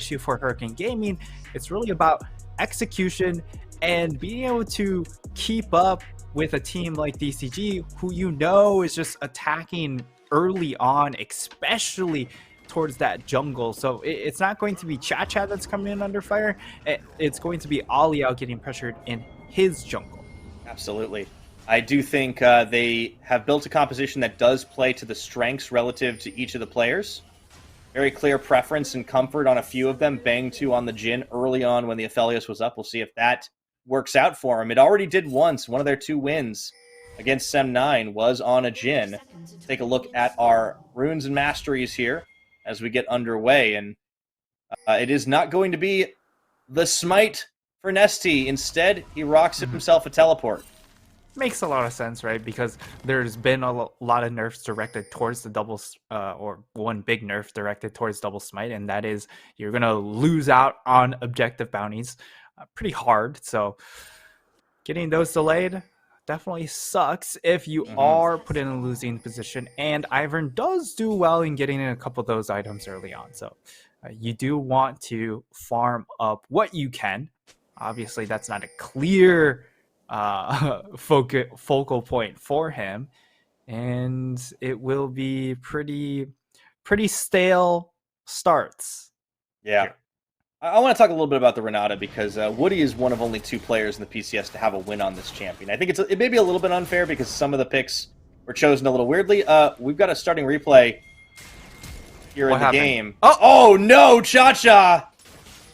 issue for Hurricane Gaming. It's really about execution and being able to keep up with a team like DCG, who you know is just attacking early on, especially towards that jungle. So it's not going to be Cha that's coming in under fire. It's going to be Ollie out getting pressured in his jungle. Absolutely. I do think they have built a composition that does play to the strengths relative to each of the players. Very clear preference and comfort on a few of them. Bang 2 on the Jhin early on when the Aphelios was up. We'll see if that works out for him. It already did once. One of their 2 wins against Sem9 was on a Jhin. Take a look at our runes and masteries here as we get underway. And it is not going to be the smite for Nesty. Instead, he rocks himself a teleport. Makes a lot of sense, right? Because there's been a lot of nerfs directed towards the double, or one big nerf directed towards double smite, and that is you're going to lose out on objective bounties pretty hard. So getting those delayed definitely sucks if you are put in a losing position. And Ivern does do well in getting in a couple of those items early on. So you do want to farm up what you can. Obviously, that's not a clear focal point for him, and it will be pretty stale starts. Yeah. Here. I want to talk a little bit about the Renata because Woody is one of only 2 players in the PCS to have a win on this champion. I think it may be a little bit unfair because some of the picks were chosen a little weirdly. We've got a starting replay here in the game. Oh no, Cha!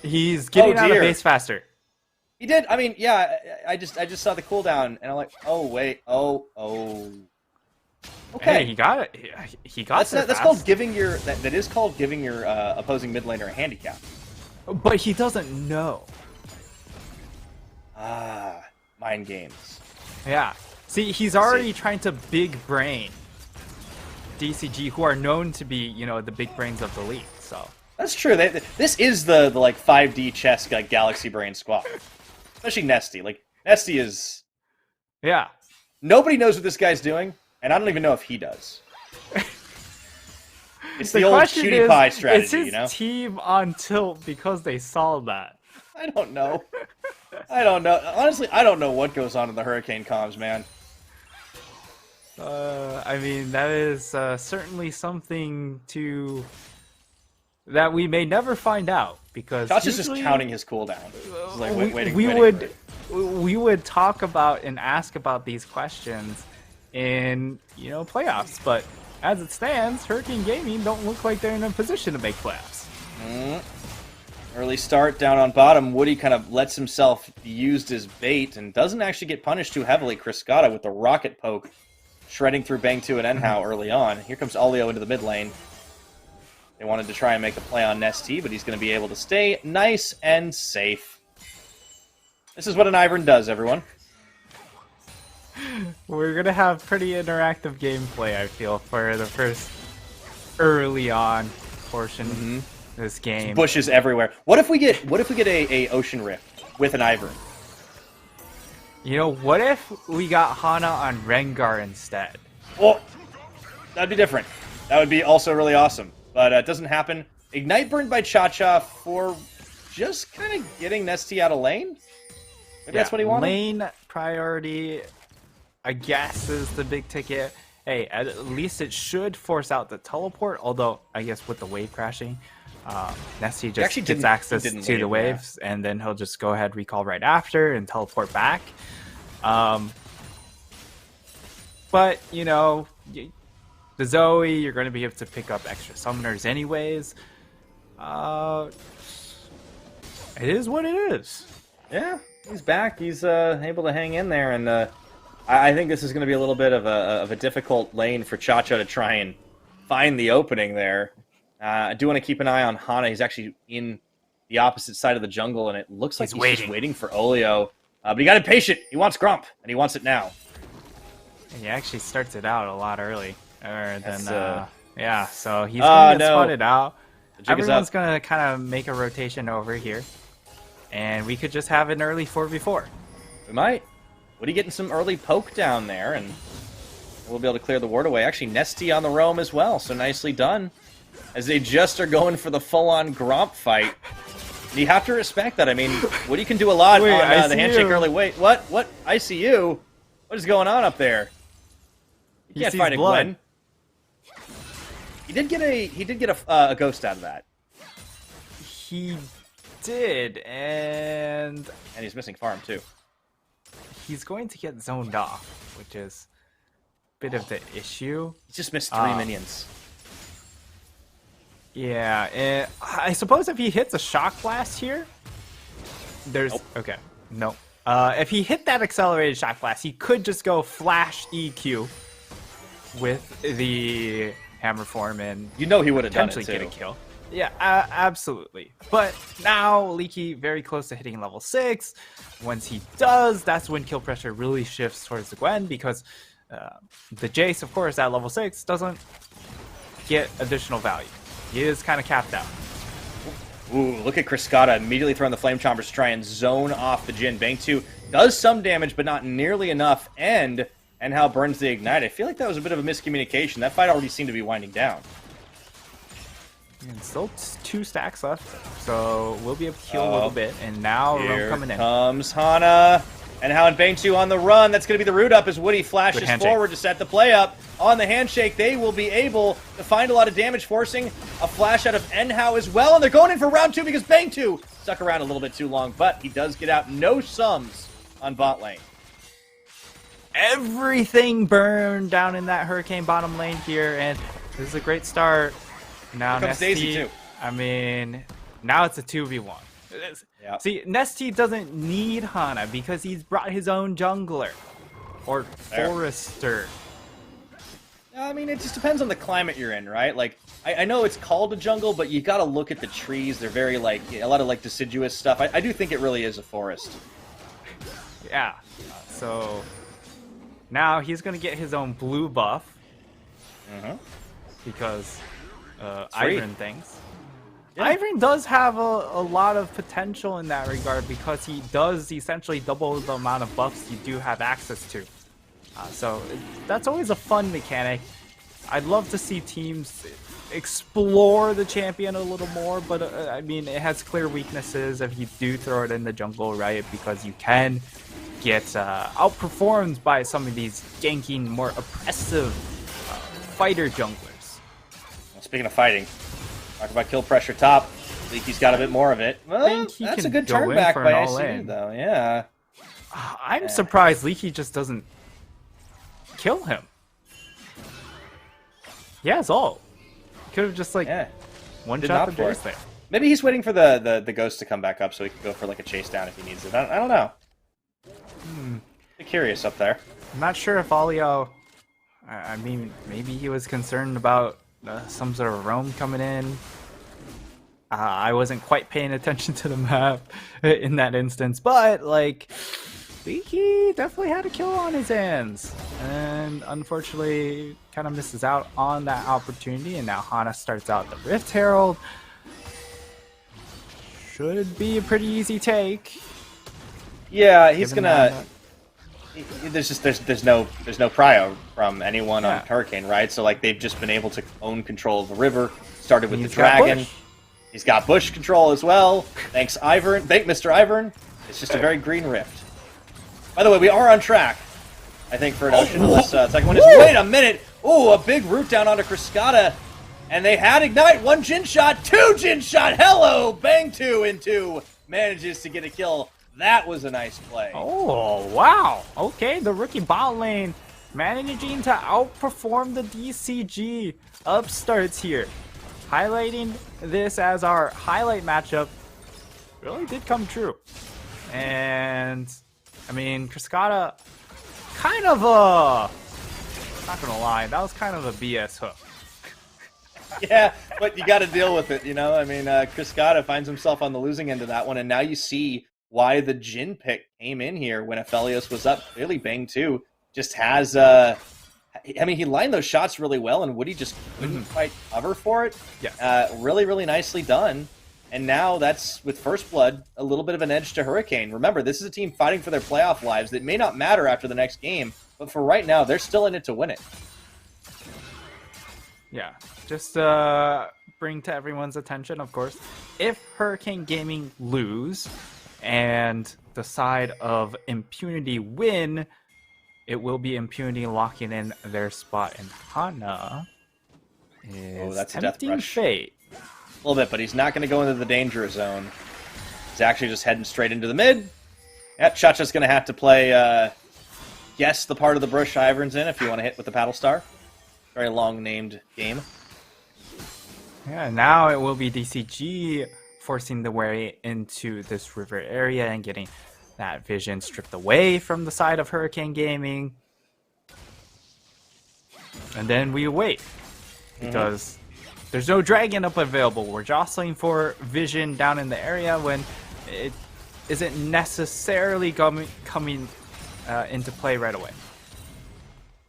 He's getting out of base faster. He did. I mean, yeah. I just saw the cooldown, and I'm like, oh wait, oh. Okay, hey, he got it. He got it. That's called giving your. That is called giving your opposing mid laner a handicap. But he doesn't know. Mind games. Yeah. See, he's already trying to big brain DCG, who are known to be, the big brains of the league. So that's true. This is the like 5D chess like Galaxy Brain squad. Especially Nesty. Like, Nesty is... Yeah. Nobody knows what this guy's doing, and I don't even know if he does. It's the old cutie pie strategy, is his team on tilt because they saw that? I don't know. Honestly, I don't know what goes on in the Hurricane comms, man. I mean, that is certainly something that we may never find out, because Josh is just counting his cooldown. Like, we would talk about and ask about these questions in playoffs, but as it stands, Hurricane Gaming don't look like they're in a position to make playoffs. Early start down on bottom. Woody kind of lets himself be used as bait and doesn't actually get punished too heavily. Kriskata with the rocket poke shredding through Bang 2 and Enhao early on. Here comes Olio into the mid lane. They wanted to try and make a play on Nesty, but he's going to be able to stay nice and safe. This is what an Ivern does, everyone. We're going to have pretty interactive gameplay, I feel, for the first early on portion of this game. There's bushes everywhere. What if we get a Ocean Rift with an Ivern? What if we got Hana on Rengar instead? Well, that'd be different. That would be also really awesome. But it doesn't happen. Ignite burned by Cha for just kind of getting Nesty out of lane? Maybe that's what he wanted? Lane priority, I guess, is the big ticket. Hey, at least it should force out the teleport, although I guess with the wave crashing, Nesty just gets access to the waves, and then he'll just go ahead, recall right after, and teleport back. But, the Zoe, you're going to be able to pick up extra summoners anyways. It is what it is. Yeah, he's back. He's able to hang in there, and I think this is going to be a little bit of a difficult lane for Cha to try and find the opening there. I do want to keep an eye on Hana. He's actually in the opposite side of the jungle, and it looks like he's just waiting for Olio. But he got impatient. He wants Grump, and he wants it now. And he actually starts it out a lot early. Yeah, so he's going to get spotted out. Everyone's going to kind of make a rotation over here. And we could just have an early 4v4. We might. Woody getting some early poke down there, and we'll be able to clear the ward away. Actually, Nesty on the roam as well, so nicely done. as they just are going for the full-on Gromp fight. You have to respect that. I mean, Woody can do a lot on the handshake early. Wait, what? What? I see you. What is going on up there? You can't fight a Gwen. He did get a ghost out of that. He did, and he's missing farm too. He's going to get zoned off, which is a bit of the issue. He just missed 3 minions. Yeah, and I suppose if he hits a shock blast here, there's okay. No. If he hit that accelerated shock blast, he could just go flash EQ with the hammer form and he would have done it too. Get a kill. Yeah, absolutely. But now Leaky very close to hitting level 6. Once he does, that's when kill pressure really shifts towards the Gwen, because the Jace, of course, at level 6 doesn't get additional value. He is kind of capped out. Ooh, look at Cascada immediately throwing the Flame Chompers to try and zone off the Jhin. Bang 2 does some damage, but not nearly enough. And how burns the Ignite. I feel like that was a bit of a miscommunication. That fight already seemed to be winding down. And still 2 stacks left, so we'll be able to heal a little bit. And now Rome coming in. Here comes Hana. And how in Bang 2 on the run. That's going to be the root up as Woody flashes forward to set the play up. On the handshake, they will be able to find a lot of damage, forcing a flash out of Enhao as well. And they're going in for round 2 because Bang 2 stuck around a little bit too long. But he does get out. No sums on bot lane. Everything burned down in that Hurricane bottom lane here. And this is a great start. Now Daisy too. I mean, now it's a 2v1. Yep. See, Nesty doesn't need Hana because he's brought his own jungler. Or forester. I mean, it just depends on the climate you're in, right? Like, I know it's called a jungle, but you gotta look at the trees. They're very, like, a lot of, like, deciduous stuff. I do think it really is a forest. Yeah. So, now he's gonna get his own blue buff. Because Ivern thinks. Yeah. Ivern does have a lot of potential in that regard because he does essentially double the amount of buffs you do have access to. So that's always a fun mechanic. I'd love to see teams explore the champion a little more, but I mean, it has clear weaknesses if you do throw it in the jungle, right? Because you can get outperformed by some of these ganking, more oppressive fighter junglers. Well, speaking of fighting, talk about kill pressure top. Leaky's got a bit more of it. Well, that's a good turn back by ICU, though. Yeah. I'm surprised Leaky just doesn't kill him. He has ult. Could have just like one shot the Jace there. Maybe he's waiting for the ghost to come back up so he can go for like a chase down if he needs it. I don't know. I'm curious up there. I'm not sure if Alio. I mean, maybe he was concerned about some sort of roam coming in. I wasn't quite paying attention to the map in that instance, but like, he definitely had a kill on his hands, and unfortunately, kind of misses out on that opportunity. And now Hana starts out the Rift Herald. Should be a pretty easy take. Yeah, he's gonna. There's no prio from anyone on Hurricane, right? So like they've just been able to own control of the river. Started with the dragon. He's got bush control as well. Thanks, Ivern. Thank Mr. Ivern. It's just a very green rift. By the way, we are on track, I think, for an Ocean. This second one is. Wait a minute! Ooh, a big root down onto Cascada. And they had Ignite. 1 Jhin shot, 2 Jhin shot. Hello! Bang 2 into manages to get a kill. That was a nice play. Oh, wow. Okay, the rookie bot lane managing to outperform the DCG upstarts here. Highlighting this as our highlight matchup really did come true. And I mean, Cascada, kind of not gonna lie, that was kind of a BS hook. Yeah, but you got to deal with it, you know? I mean, Cascada finds himself on the losing end of that one, and now you see why the Jhin pick came in here when Aphelios was up. Clearly, Bang 2 just has, I mean, he lined those shots really well, and Woody just couldn't quite cover for it. Yes. Really, really nicely done. And now that's, with First Blood, a little bit of an edge to Hurricane. Remember, this is a team fighting for their playoff lives that may not matter after the next game, but for right now, they're still in it to win it. Yeah, just bring to everyone's attention, of course, if Hurricane Gaming lose and the side of Impunity win, it will be Impunity locking in their spot, and Hana Oh, is that's a death tempting rush. fate. A little bit, but he's not going to go into the danger zone. He's actually just heading straight into the mid. Yeah, Chacha's going to have to play, guess the part of the bush Ivern's in if you want to hit with the Paddle Star. Very long-named game. Yeah, now it will be DCG forcing the way into this river area and getting that vision stripped away from the side of Hurricane Gaming. And then we wait, because there's no dragon up available. We're jostling for vision down in the area when it isn't necessarily coming into play right away.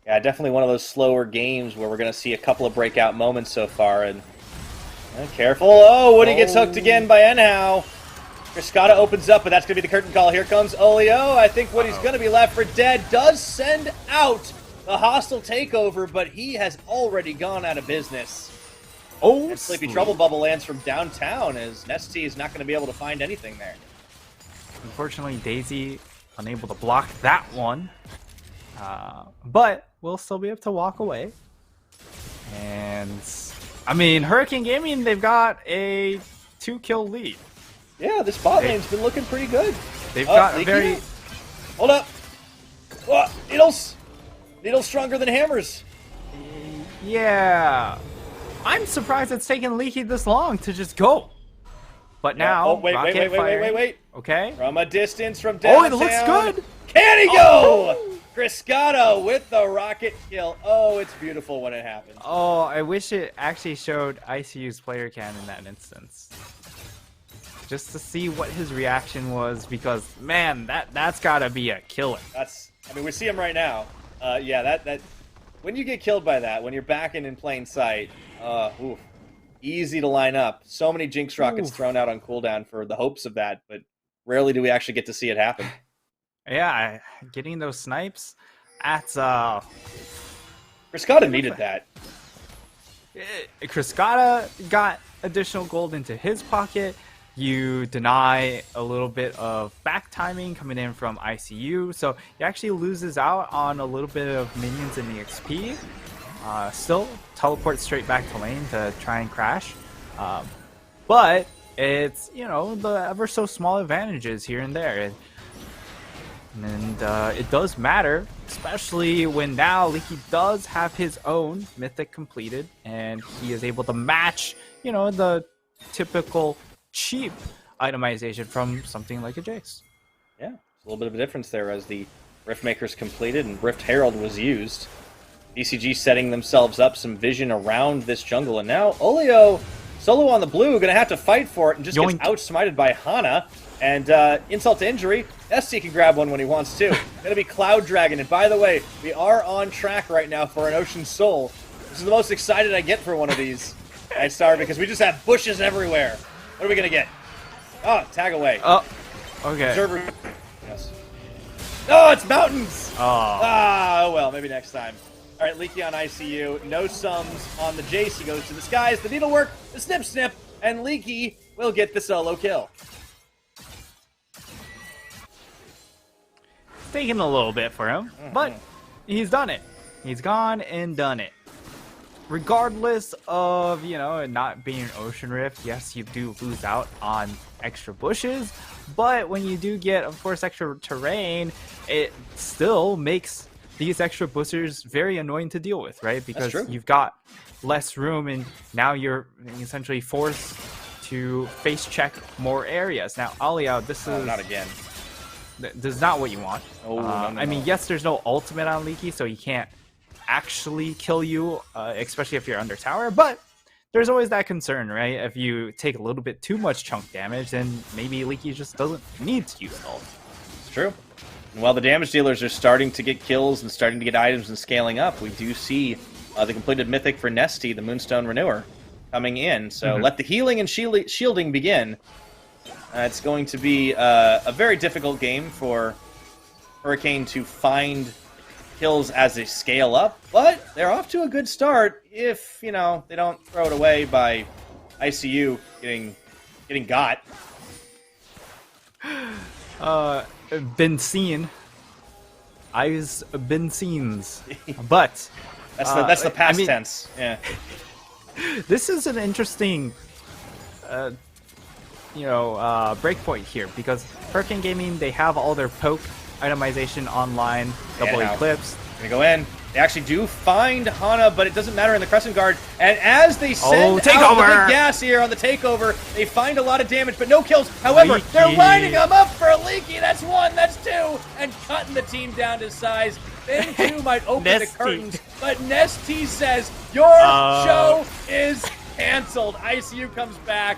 Yeah, definitely one of those slower games where we're going to see a couple of breakout moments so far. And careful. Oh, Woody gets hooked again by Enhow. Cascada opens up, but that's going to be the curtain call. Here comes Olio. I think Woody's going to be left for dead. Does send out the hostile takeover, but he has already gone out of business. Oh, and Sleepy Trouble Bubble lands from downtown as Nesty is not going to be able to find anything there. Unfortunately, Daisy unable to block that one. But we'll still be able to walk away. And, I mean, Hurricane Gaming, they've got a 2-kill lead. Yeah, this bot lane's been looking pretty good. They've got a very... Hold up. Oh, Needles. Needles stronger than hammers. Yeah. I'm surprised it's taken Leaky this long to just go. But now, wait. Okay. From a distance from downtown. Oh, it looks good. Can he go? Criscado with the rocket kill. Oh, it's beautiful when it happens. Oh, I wish it actually showed ICU's player cam in that instance. Just to see what his reaction was, because, man, that's gotta be a killer. I mean, we see him right now. Yeah, that when you get killed by that, when you're backing in plain sight, oof, easy to line up. So many Jinx rockets thrown out on cooldown for the hopes of that, but rarely do we actually get to see it happen. Yeah, getting those snipes, that's Criscada needed that. Criscada got additional gold into his pocket. You deny a little bit of back timing coming in from ICU, so he actually loses out on a little bit of minions in the XP. Still teleport straight back to lane to try and crash. But it's, you know, the ever so small advantages here and there. And it does matter, especially when now Leaky does have his own mythic completed, and he is able to match, you know, the typical cheap itemization from something like a Jace. Yeah, it's a little bit of a difference there as the Rift Maker's completed and Rift Herald was used. DCG setting themselves up some vision around this jungle, and now Olio, solo on the blue, going to have to fight for it and just gets outsmited by Hana. And insult to injury, SC can grab one when he wants to. Going to be Cloud Dragon, and by the way, we are on track right now for an Ocean Soul. This is the most excited I get for one of these. I start because we just have bushes everywhere. What are we going to get? Oh, tag away. Oh, okay. Observer. Yes. Oh, it's mountains! Oh. Ah, well, maybe next time. All right, Leaky on ICU. No sums on the Jace. He goes to the skies, the needlework, the snip, and Leaky will get the solo kill. It's taken a little bit for him, but he's done it. He's gone and done it. Regardless of, you know, it not being an Ocean Rift, yes, you do lose out on extra bushes, but when you do get, of course, extra terrain, it still makes these extra boosters very annoying to deal with, right? Because you've got less room, and now you're essentially forced to face check more areas. Now, Aliyah, this is... not again. This is not what you want. Oh, no, I mean, yes, there's no ultimate on Leaky, so he can't actually kill you, especially if you're under tower, but there's always that concern, right? If you take a little bit too much chunk damage, then maybe Leaky just doesn't need to use ult. It's true. And while the damage dealers are starting to get kills and starting to get items and scaling up, we do see the completed mythic for Nesty, the Moonstone Renewer, coming in. So let the healing and shielding begin. It's going to be a very difficult game for Hurricane to find kills as they scale up, but they're off to a good start if, you know, they don't throw it away by ICU getting got. Been seen. I've been seen's. But That's the past I mean, tense. Yeah. This is an interesting breakpoint here, because Hurricane Gaming, they have all their poke itemization online, double eclipse. Gonna go in. They actually do find Hana, but it doesn't matter in the Crescent Guard. And as they send out the big gas here on the takeover, they find a lot of damage, but no kills. However, Leaky. They're lining them up for a Leaky. That's one, that's two, and cutting the team down to size. Then two might open the curtains, but Nesty says, your show is canceled. ICU comes back.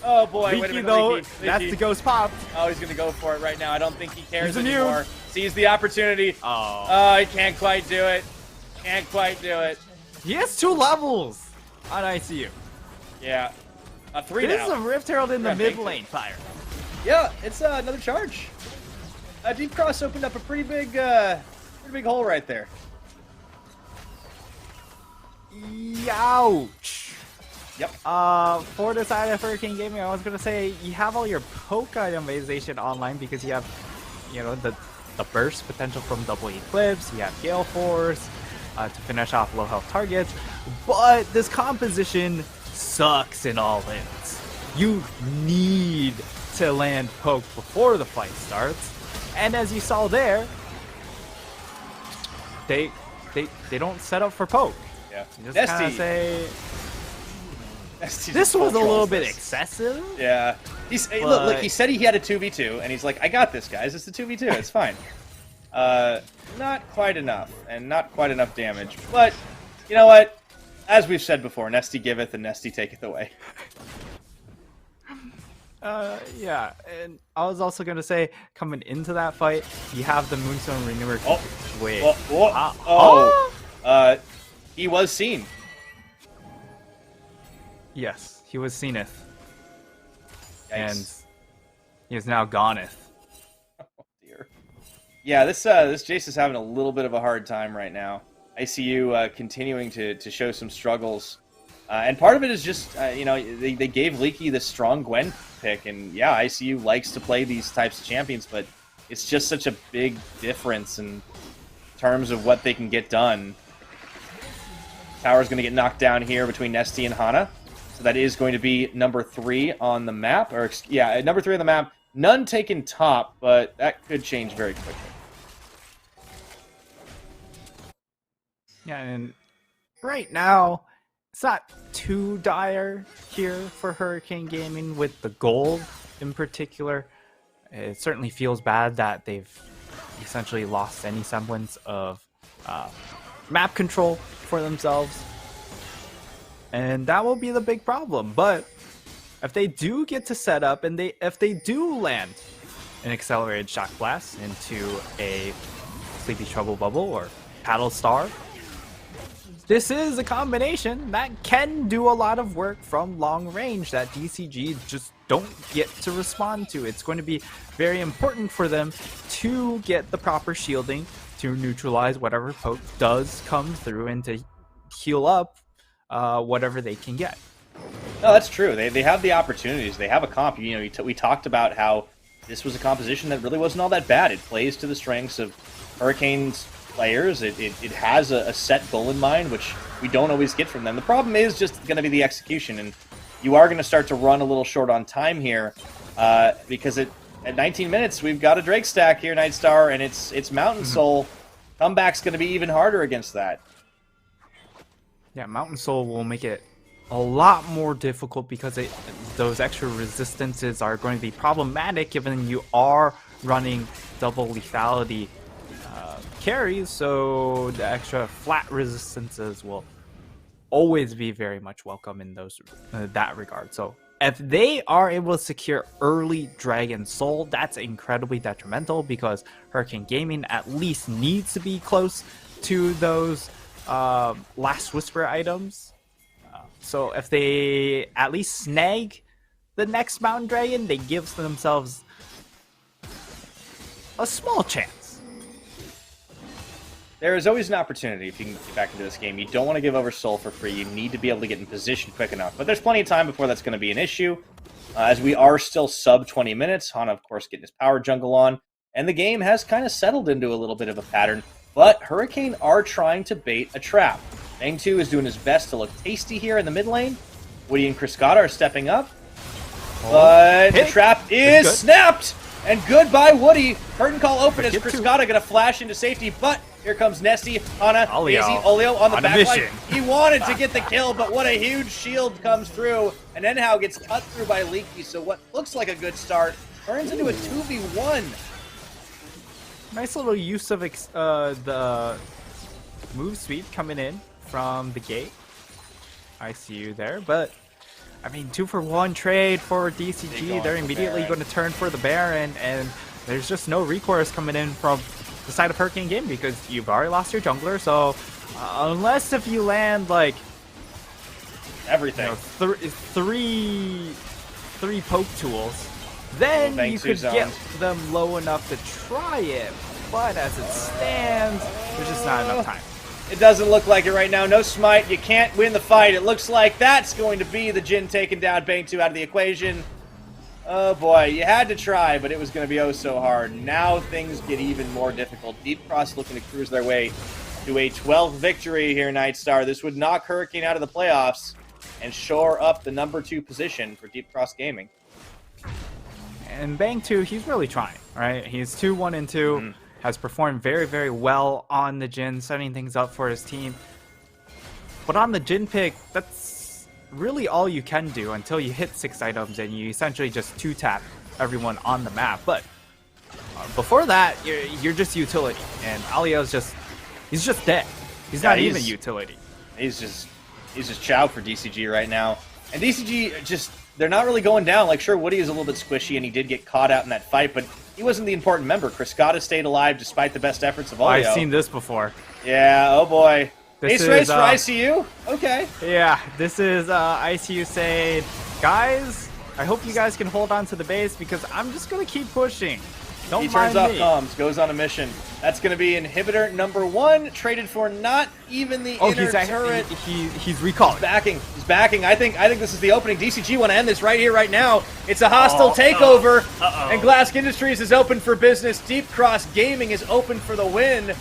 Oh boy, Leaky, wait a minute, though, Leaky. that's the ghost pop. Oh, he's gonna go for it right now. I don't think he cares He's anymore. Sees the opportunity. Oh, he can't quite do it. Can't quite do it. He has 2 levels on ICU. Yeah. 3 This now. is a Rift Herald in the mid lane, Fire. Yeah, it's another charge. Deep Cross opened up a pretty big hole right there. Ouch. Yep. For the side of Hurricane Gaming, I was gonna say you have all your poke itemization online because you have, you know, the burst potential from double eclipse. You have Gale Force to finish off low health targets, but this composition sucks in all lanes. You need to land poke before the fight starts, and as you saw there, they don't set up for poke. Yeah. You just kind of say. This was a little bit excessive. Yeah. Look, he said he had a 2v2, and he's like, I got this, guys. It's a 2v2. It's fine. Not quite enough, and not quite enough damage. But, you know what? As we've said before, Nesty giveth and Nesty taketh away. Yeah, and I was also going to say, coming into that fight, you have the Moonstone Renewer. Wait. He was seen. Yes, he was seeneth. Yikes. And he is now goneth. Oh dear. Yeah, this Jace is having a little bit of a hard time right now. ICU continuing to show some struggles. And part of it is just, they gave Leaky the strong Gwen pick. And yeah, ICU likes to play these types of champions, but it's just such a big difference in terms of what they can get done. Tower's going to get knocked down here between Nesty and Hana. So that is going to be number 3 on the map. Number 3 on the map. None taken top, but that could change very quickly. Yeah, and right now, it's not too dire here for Hurricane Gaming with the gold in particular. It certainly feels bad that they've essentially lost any semblance of map control for themselves. And that will be the big problem. But if they do get to set up and if they do land an accelerated shock blast into a Sleepy Trouble Bubble or Paddle Star, this is a combination that can do a lot of work from long range that DCG just don't get to respond to. It's going to be very important for them to get the proper shielding to neutralize whatever poke does come through and to heal up whatever they can get. No, that's true. They have the opportunities. They have a comp. We talked about how this was a composition that really wasn't all that bad. It plays to the strengths of Hurricane's players. It has a set goal in mind, which we don't always get from them. The problem is just going to be the execution, and you are going to start to run a little short on time here because at 19 minutes, we've got a Drake stack here, Nightstar, and it's Mountain Soul. Comeback's going to be even harder against that. Yeah, Mountain Soul will make it a lot more difficult because those extra resistances are going to be problematic given you are running double lethality carries, so the extra flat resistances will always be very much welcome in that regard. So if they are able to secure early Dragon Soul, that's incredibly detrimental because Hurricane Gaming at least needs to be close to those Last Whisper items. So if they at least snag the next Mountain Dragon, they give themselves a small chance. There is always an opportunity if you can get back into this game. You don't want to give over Soul for free. You need to be able to get in position quick enough. But there's plenty of time before that's going to be an issue. As we are still sub 20 minutes. Hana, of course, getting his power jungle on. And the game has kind of settled into a little bit of a pattern. But Hurricane are trying to bait a trap. Bang 2 is doing his best to look tasty here in the mid lane. Woody and Criscata are stepping up. But the trap is snapped! And goodbye, Woody. Curtain call open as Criscata going to flash into safety, but here comes Nesty, Hana, Daisy, Olio on the backline. He wanted to get the kill, but what a huge shield comes through, and Enhao gets cut through by Leaky, so what looks like a good start turns into a 2v1. Nice little use of the move speed coming in from the gate. I see you there, but I mean, 2-for-1 trade for DCG. They're immediately going to turn for the Baron, and there's just no recourse coming in from the side of Hurricane Game because you've already lost your jungler. So unless if you land like everything, you know, three poke tools, then you could get them low enough to try it. But as it stands, there's just not enough time. It doesn't look like it right now. No smite. You can't win the fight. It looks like that's going to be the Jhin taking down Bang 2 out of the equation. Oh boy, you had to try, but it was going to be oh so hard. Now things get even more difficult. Deep Cross looking to cruise their way to a 12th victory here, Nightstar. This would knock Hurricane out of the playoffs and shore up the #2 position for Deep Cross Gaming. And Bang 2, he's really trying, right? He's 2-1-2. Has performed very, very well on the Jhin, setting things up for his team. But on the Jhin pick, that's really all you can do until you hit 6 items and you essentially just 2-tap everyone on the map. But before that, you're just utility. And Alio's he's just dead. He's not even utility. He's just chow for DCG right now. And DCG just, they're not really going down. Like, sure, Woody is a little bit squishy and he did get caught out in that fight, but he wasn't the important member. Criscata stayed alive despite the best efforts of Olio. I've seen this before. Yeah, oh boy. Ace race for ICU? Okay. Yeah, this is ICU saying, guys, I hope you guys can hold on to the base because I'm just going to keep pushing. Don't mind me. He turns off comms, goes on a mission. That's going to be inhibitor #1, traded for not even the inner turret. He's recalling. He's backing. I think this is the opening. DCG want to end this right here, right now. It's a hostile takeover, and Glask Industries is open for business. Deep Cross Gaming is open for the win,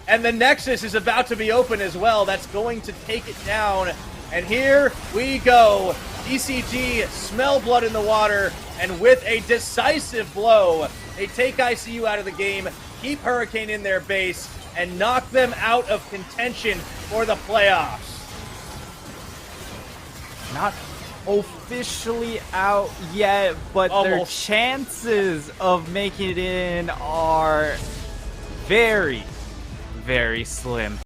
and the Nexus is about to be open as well. That's going to take it down, and here we go. DCG smell blood in the water, and with a decisive blow, they take ICU out of the game, keep Hurricane in their base, and knock them out of contention for the playoffs. Not officially out yet, but their chances of making it in are very, very slim.